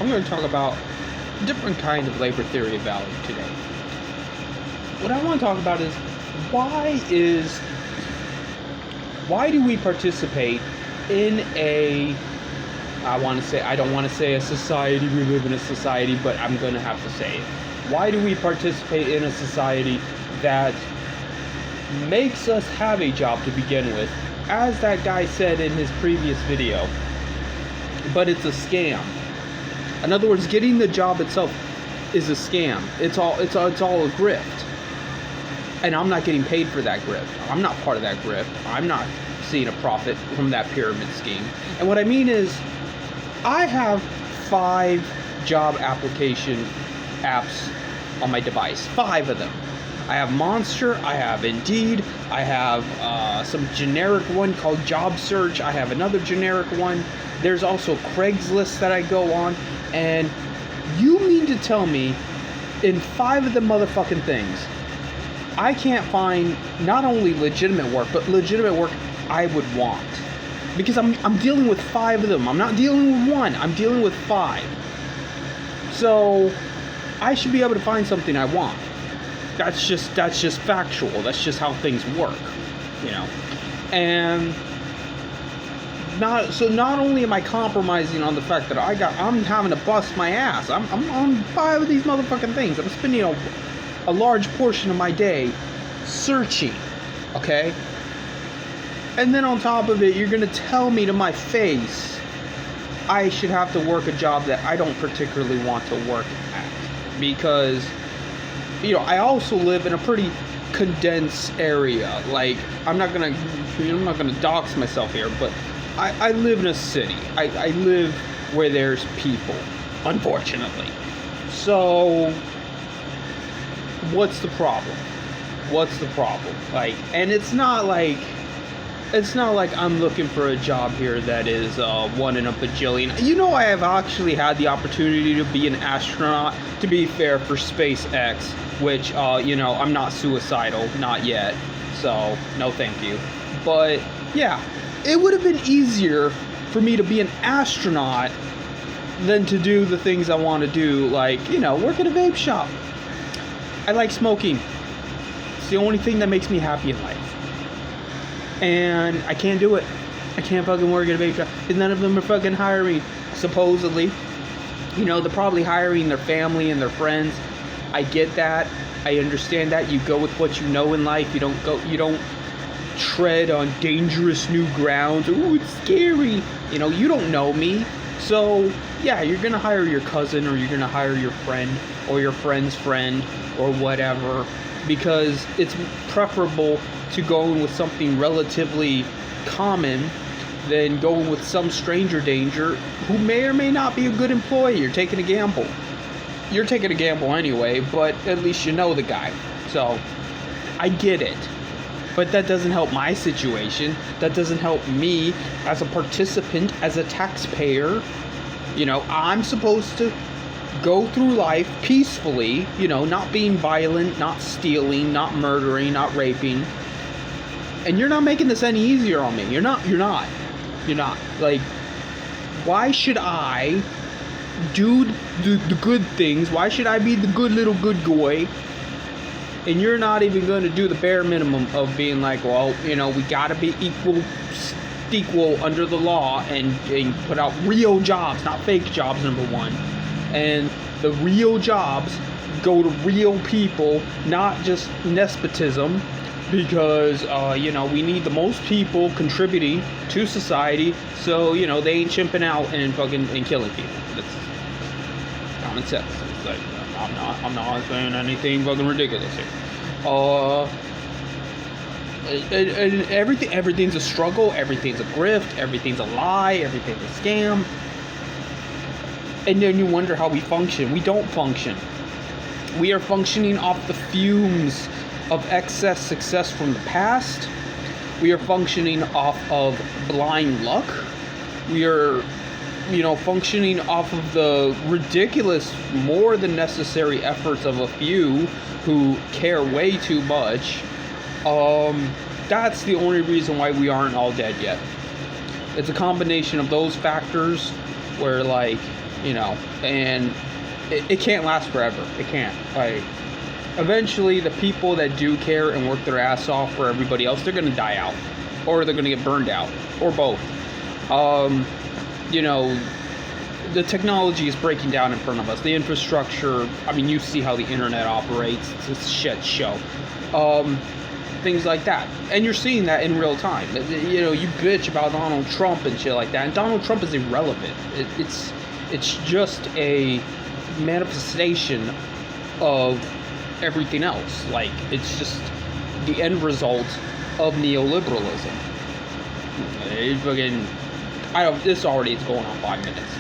I'm going to talk about different kinds of labor theory of value today. What I want to talk about is why do we participate in I don't want to say a society, we live in a society, but I'm going to have to say it. Why do we participate in a society that makes us have a job to begin with, as that guy said in his previous video, but it's a scam? In other words, getting the job itself is a scam. It's all a grift. And I'm not getting paid for that grift. I'm not part of that grift. I'm not seeing a profit from that pyramid scheme. And what I mean is, I have 5 job application apps on my device. 5 of them. I have Monster, I have Indeed, I have some generic one called Job Search, I have another generic one. There's also Craigslist that I go on. And you mean to tell me, in 5 of the motherfucking things, I can't find not only legitimate work, but legitimate work I would want? Because I'm dealing with 5 of them. I'm not dealing with 1. I'm dealing with 5. So I should be able to find something I want. That's just factual. That's just how things work, you know. And not only am I compromising on the fact that I'm having to bust my ass. I'm on 5 of these motherfucking things. I'm spending a large portion of my day searching, okay? And then on top of it, you're gonna tell me to my face I should have to work a job that I don't particularly want to work at, because, you know, I also live in a pretty condensed area. Like, I'm not gonna dox myself here, but I live in a city. I live where there's people, unfortunately. So what's the problem? Like, and it's not like I'm looking for a job here that is 1 in a bajillion. You know, I have actually had the opportunity to be an astronaut, to be fair, for SpaceX, which, you know, I'm not suicidal, not yet, so no thank you. But yeah, it would have been easier for me to be an astronaut than to do the things I want to do, like, you know, work at a vape shop. I like smoking. It's the only thing that makes me happy in life. And I can't do it. I can't fucking work at a vape shop. And none of them are fucking hiring, supposedly. You know, they're probably hiring their family and their friends. I get that. I understand that. You go with what you know in life. You don't tread on dangerous new grounds. Ooh, it's scary. You know, you don't know me. So, yeah, you're going to hire your cousin, or you're going to hire your friend, or your friend's friend, or whatever, because it's preferable to go with something relatively common than going with some stranger danger who may or may not be a good employee. You're taking a gamble. You're taking a gamble anyway, but at least you know the guy. So, I get it. But that doesn't help my situation. That doesn't help me as a participant, as a taxpayer. You know, I'm supposed to go through life peacefully, you know, not being violent, not stealing, not murdering, not raping. And you're not making this any easier on me. You're not. Like, why should I do the good things? Why should I be the good little good boy? And you're not even going to do the bare minimum of being like, well, you know, we got to be equal under the law and put out real jobs, not fake jobs, number 1. And the real jobs go to real people, not just nepotism, because, you know, we need the most people contributing to society, so, you know, they ain't chimping out and killing people. That's common sense. It's like, I'm not saying anything fucking ridiculous here. And everything's a struggle, everything's a grift, everything's a lie, everything's a scam. And then you wonder how we function. We don't function. We are functioning off the fumes of excess success from the past. We are functioning off of blind luck. We are, you know, functioning off of the ridiculous, more than necessary efforts of a few who care way too much. That's the only reason why we aren't all dead yet. It's a combination of those factors where, like, you know, and it can't last forever. It can't. Like, eventually, the people that do care and work their ass off for everybody else, they're gonna die out, or they're gonna get burned out, or both. You know, the technology is breaking down in front of us. The infrastructure, I mean, you see how the internet operates. It's a shit show. Things like that. And you're seeing that in real time. You know, you bitch about Donald Trump and shit like that, and Donald Trump is irrelevant. It's just a manifestation of everything else. Like, it's just the end result of neoliberalism. It fucking, this already is going on 5 minutes.